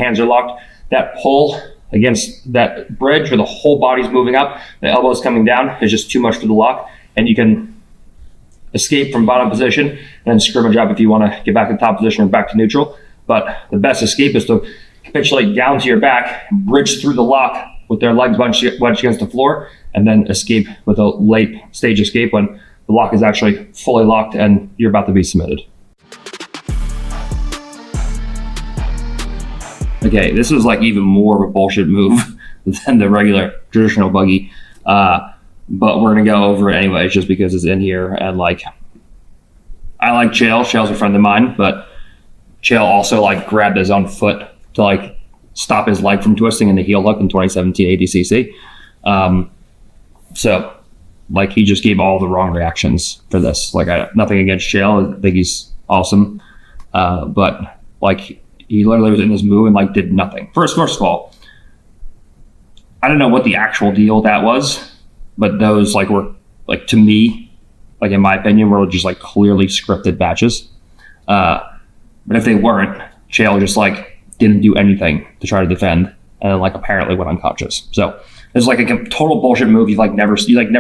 hands are locked, that pull against that bridge where the whole body's moving up, the elbow's coming down, is just too much for the lock, and you can escape from bottom position and then scrimmage up if you want to get back to top position or back to neutral. But the best escape is to capitulate down to your back, bridge through the lock with their legs bunched against the floor, and then escape with a late stage escape when the lock is actually fully locked and you're about to be submitted. Okay, this is like even more of a bullshit move than the regular traditional buggy, but we're gonna go over it anyways just because it's in here. And like, I like Chael. Chael's a friend of mine, but Chael also like grabbed his own foot to like stop his leg from twisting in the heel hook in 2017 ADCC. So like he just gave all the wrong reactions for this. Like nothing against Chael, I think he's awesome, but like he literally was in his move and like did nothing. First of all, I don't know what the actual deal that was, but those like were like, to me, like in my opinion, were just like clearly scripted matches. But if they weren't, Chael just like didn't do anything to try to defend and like apparently went unconscious. So it's like a total bullshit move. You never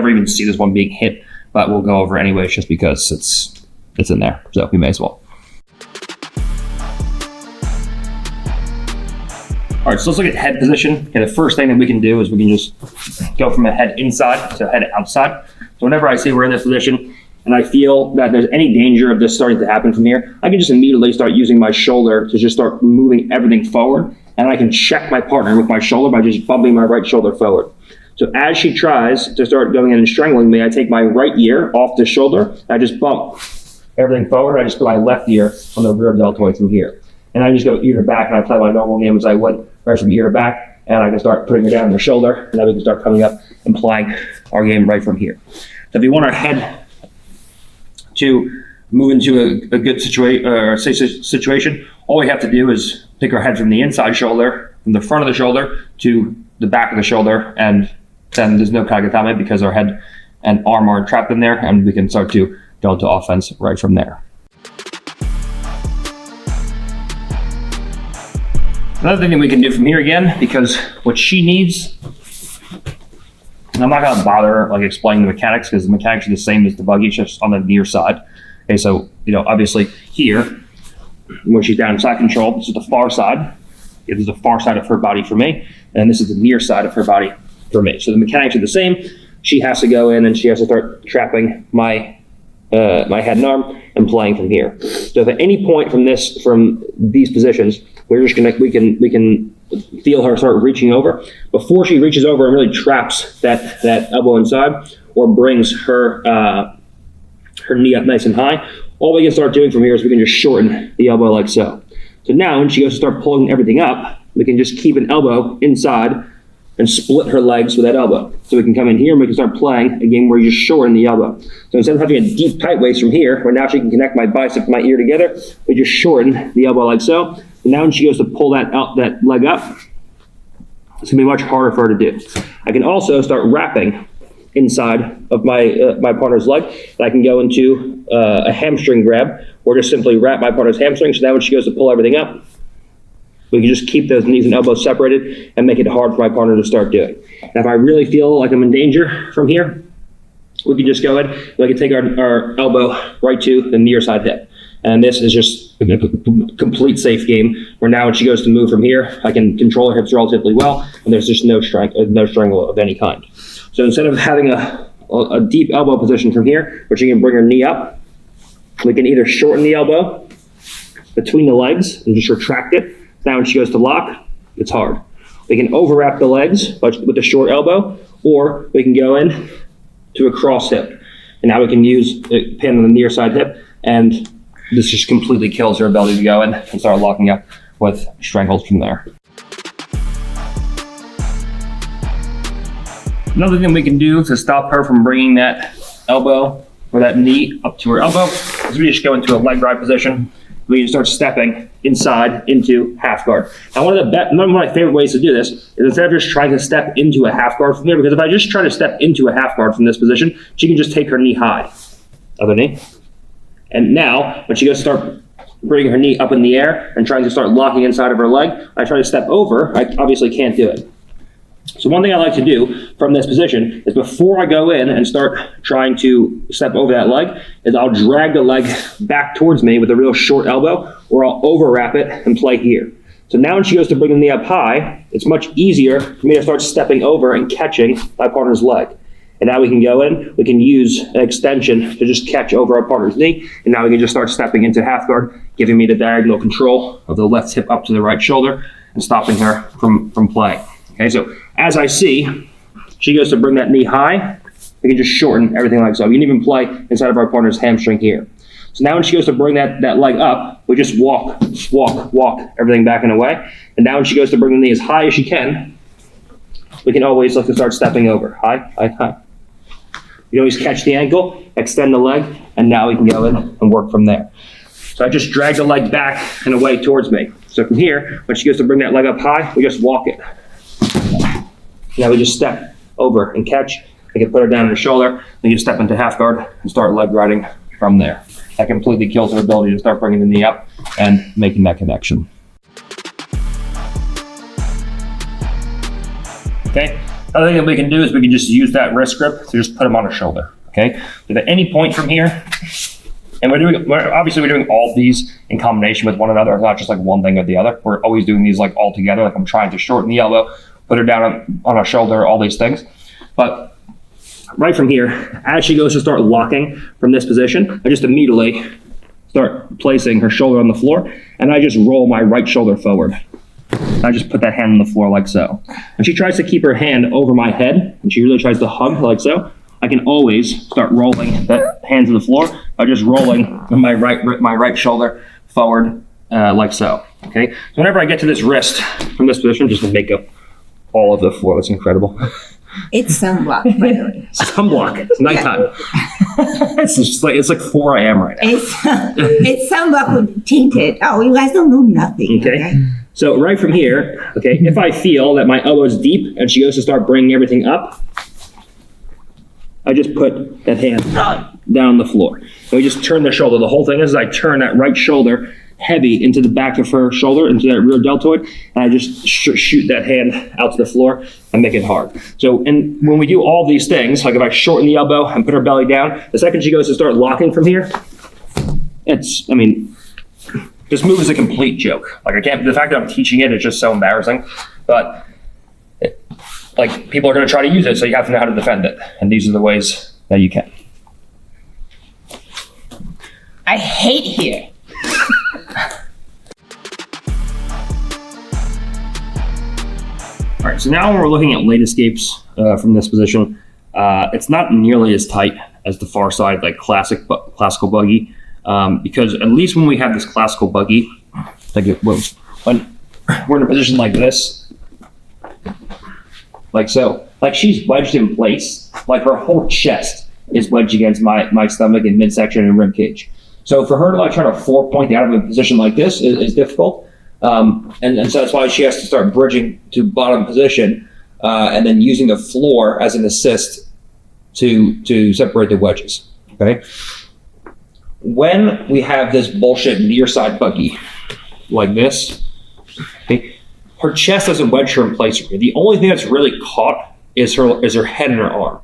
even see this one being hit, but we'll go over it anyways just because it's in there. So we may as well. All right, so let's look at head position. Okay, the first thing that we can do is we can just go from a head inside to a head outside. So whenever I say we're in this position and I feel that there's any danger of this starting to happen from here, I can just immediately start using my shoulder to just start moving everything forward. And I can check my partner with my shoulder by just bumping my right shoulder forward. So as she tries to start going in and strangling me, I take my right ear off the shoulder. I just bump everything forward. I just put my left ear on the rear deltoid from here. And I just go ear to back and I play my normal game as I would right from ear to back. And I can start putting her down on the shoulder and then we can start coming up and playing our game right from here. So if you want our head to move into a good situation, all we have to do is pick our head from the inside shoulder, from the front of the shoulder to the back of the shoulder, and then there's no kagatame because our head and arm are trapped in there, and we can start to go into offense right from there. Another thing that we can do from here again, because what she needs, and I'm not going to bother like explaining the mechanics because the mechanics are the same as the buggy, it's just on the near side. Okay, so obviously here, when she's down in side control, this is the far side. This is the far side of her body for me, and this is the near side of her body for me. So the mechanics are the same. She has to go in and she has to start trapping my head and arm and playing from here. So if at any point from these positions, we can feel her start reaching over. Before she reaches over and really traps that elbow inside or brings her knee up nice and high, all we can start doing from here is we can just shorten the elbow like so. So now when she goes to start pulling everything up, we can just keep an elbow inside and split her legs with that elbow. So we can come in here and we can start playing a game where you just shorten the elbow. So instead of having a deep tight waist from here, where now she can connect my bicep and my ear together, we just shorten the elbow like so. And now when she goes to pull that leg up, it's gonna be much harder for her to do. I can also start wrapping inside of my partner's leg, and I can go into a hamstring grab, or just simply wrap my partner's hamstring. So now when she goes to pull everything up, we can just keep those knees and elbows separated and make it hard for my partner to start doing. And if I really feel like I'm in danger from here, we can just go in and we can take our elbow right to the near side hip. And this is just a complete safe game where now when she goes to move from here, I can control her hips relatively well, and there's just no strangle of any kind. So instead of having a deep elbow position from here, where she can bring her knee up, we can either shorten the elbow between the legs and just retract it. Now when she goes to lock, it's hard. We can overwrap the legs with the short elbow, or we can go in to a cross hip. And now we can use a pin on the near side hip, and this just completely kills her ability to go in and start locking up with strangles from there. Another thing we can do to stop her from bringing that elbow or that knee up to her elbow is we just go into a leg ride position. We can start stepping inside into half guard. Now one of my favorite ways to do this is instead of just trying to step into a half guard from here, because if I just try to step into a half guard from this position, she can just take her knee high. Other knee. And now, when she goes to start bringing her knee up in the air and trying to start locking inside of her leg. I try to step over. I obviously can't do it. So one thing I like to do from this position is before I go in and start trying to step over that leg is I'll drag the leg back towards me with a real short elbow, or I'll over wrap it and play here. So now when she goes to bring the knee up high, it's much easier for me to start stepping over and catching my partner's leg. And now we can go in, we can use an extension to just catch over our partner's knee, and now we can just start stepping into half guard, giving me the diagonal control of the left hip up to the right shoulder and stopping her from playing. Okay, so as I see, she goes to bring that knee high, we can just shorten everything like so. We can even play inside of our partner's hamstring here. So now when she goes to bring that leg up, we just walk everything back and away. And now when she goes to bring the knee as high as she can, we can always look to start stepping over. High, high, high. You can always catch the ankle, extend the leg, and now we can go in and work from there. So I just drag the leg back and away towards me. So from here, when she goes to bring that leg up high, we just walk it. Now we just step over and catch. I can put her down on her shoulder, then you step into half guard and start leg riding from there. That completely kills her ability to start bringing the knee up and making that connection. Okay, other thing that we can do is we can just use that wrist grip to just put them on her shoulder. Okay, so at any point from here, and we're doing all of these in combination with one another. It's not just like one thing or the other. We're always doing these like all together. Like I'm trying to shorten the elbow, put her down on her shoulder, all these things. But right from here, as she goes to start locking from this position, I just immediately start placing her shoulder on the floor, and I just roll my right shoulder forward. I just put that hand on the floor like so. And she tries to keep her hand over my head, and she really tries to hug like so. I can always start rolling that hand to the floor by just rolling my right shoulder forward like so. Okay. So whenever I get to this wrist from this position, just to make up all of the floor. That's incredible. It's sunblock, by the way. Sunblock. It's nighttime. it's like 4 a.m. right now. It's sunblock with tinted. Oh, you guys don't know nothing. Okay. So right from here, okay, if I feel that my elbow is deep and she goes to start bringing everything up, I just put that hand down on the floor. And we just turn the shoulder. The whole thing is I turn that right shoulder heavy into the back of her shoulder, into that rear deltoid, and I just shoot that hand out to the floor and make it hard. So, and when we do all these things, like if I shorten the elbow and put her belly down, the second she goes to start locking from here, this move is a complete joke. Like the fact that I'm teaching it is just so embarrassing, but people are going to try to use it, so you have to know how to defend it. And these are the ways that you can. I hate here. All right, so now when we're looking at late escapes from this position, it's not nearly as tight as the far side, like classical buggy, because at least when we have this classical buggy, when we're in a position like this, like so, like she's wedged in place, like her whole chest is wedged against my stomach and midsection and rib cage. So for her to try to 4-point out of a position like this is difficult. And so that's why she has to start bridging to bottom position and then using the floor as an assist to separate the wedges. Okay. When we have this bullshit near side buggy like this, okay, her chest doesn't wedge her in place here. The only thing that's really caught is her head and her arm.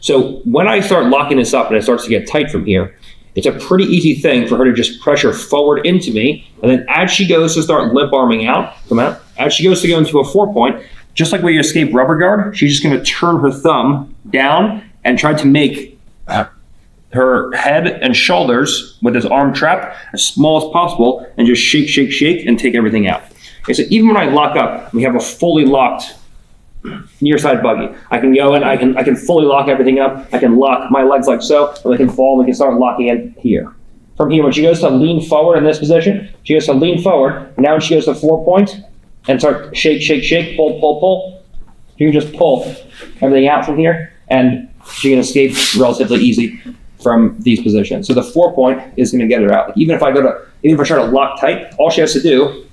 So when I start locking this up and it starts to get tight from here, it's a pretty easy thing for her to just pressure forward into me. And then as she goes to start limp arming out, as she goes to go into a 4-point, just like where you escape rubber guard, she's just going to turn her thumb down and try to make her head and shoulders with this arm trap as small as possible and just shake, shake, shake and take everything out. Okay, so even when I lock up, we have a fully locked near side buggy. I can go in, I can fully lock everything up. I can lock my legs like so, and we can fall, and we can start locking in here. From here, when she goes to lean forward in this position, she goes to lean forward, and now when she goes to 4-point, and start shake, shake, shake, pull, pull, pull, you can just pull everything out from here, and she can escape relatively easy from these positions. So the 4-point is going to get her out. Even if I try to lock tight, all she has to do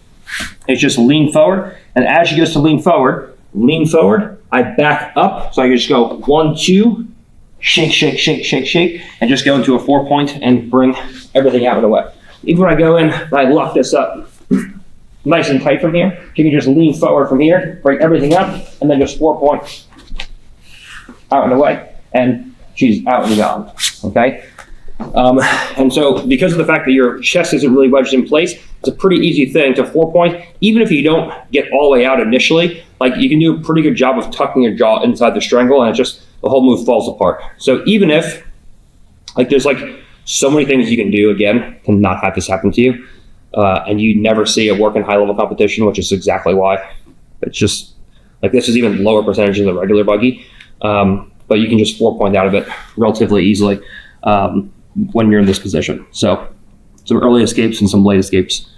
is just lean forward, and as she goes to lean forward, I back up, so I can just go 1, 2, shake, shake, shake, shake, shake, and just go into a 4-point and bring everything out of the way. even when I go in, and I lock this up nice and tight from here, she can just lean forward from here, break everything up, and then just 4-point out and away, and she's out and gone, okay? And so because of the fact that your chest isn't really wedged in place, it's a pretty easy thing to 4-point, even if you don't get all the way out initially. Like, you can do a pretty good job of tucking your jaw inside the strangle, and it just, the whole move falls apart. So even if, like, there's like so many things you can do, again, to not have this happen to you, and you never see it work in high level competition, which is exactly why. It's just, like, this is even lower percentage than the regular buggy, but you can just 4-point out of it relatively easily when you're in this position. So some early escapes and some late escapes.